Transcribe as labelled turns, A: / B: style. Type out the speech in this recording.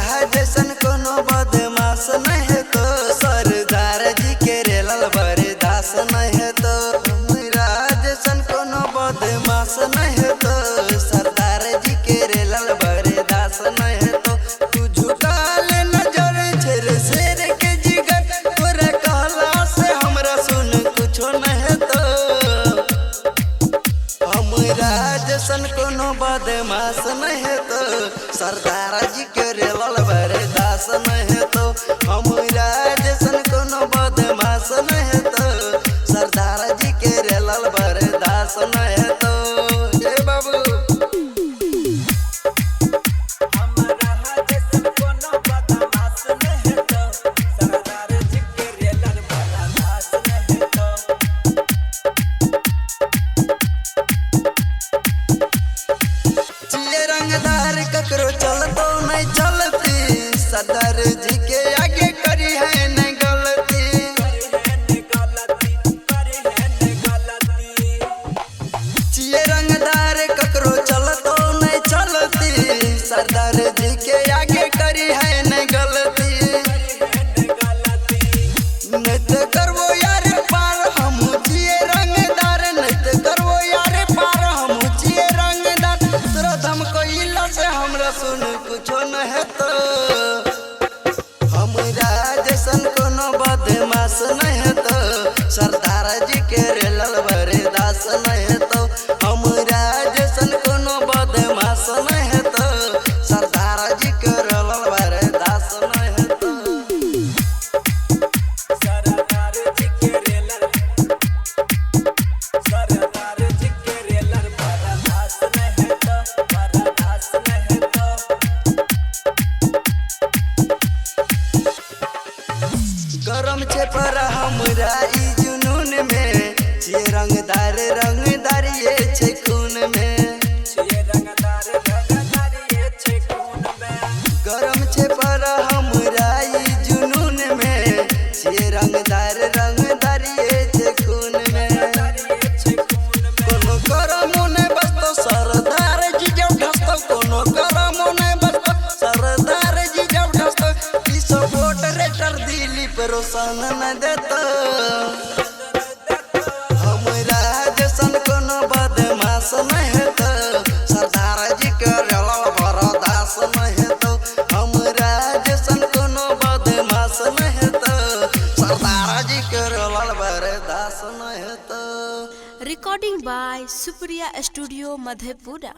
A: जैसन कोनो बदमाश नहीं तो सरदार जी के रेलल बरदास नहीं तो हमरा जैसन कोनो बदमाश नहीं तो सरदार जी के रेलल बरदास नहीं तो तू झुका ले नजर छेर शेर के जिगर तोरा कहला से हमरा सुन कुछो नहीं तो हमरा जैसन कोनो बदमाश नहीं तो सरदार जी के रेलल बरदास नहीं तो हमरा जैसन कोनो बदमाश नहीं तो सरदार जी के रेलल बरदास नहीं तो ए बाबू रंगदार ककरो चलतो नहीं चलती सरदार जी के आगे करी है नहीं गलती चिए रंगदार ककरो चलतो नहीं चलती सरदार जी के आगे करी है नहीं गलती नहीं तो करवो यार पार हम चिए रंगदार नहीं तो करवो यार पार हम चिए रंगदार तुरंत हमको इला से हमरा सुन कुछो नहीं तो हमरा जैसन कोनो बदमाश नहीं तो सरदार जी के रेलल बरदास नहीं तो हमरा जैसन कोनो बदमाश नहीं तो सरदार जी के रेलल बरदास नहीं तो गरम छे पर हमरा ई जुनून में ये रंगदार ये छे खून में गरम छे पर हमरा ई जुनून में ये रंगदार ये छे खून में कोनो करम ने बस्तो सरदार जी जब ढसतो कोनो करम ने बस्तो सरदार जी जब ढसतो ई सपोर्ट रेटर दिली रोशन न देता हमरा जैसन कोनो बदमाश नहीं तो सरदार जी के रेलल बरदास नहीं तो हमरा जैसन कोनो बदमाश नहीं तो सरदार जी के रेलल बरदास नहीं तो
B: Recording by Supriya Studio, Madhepura.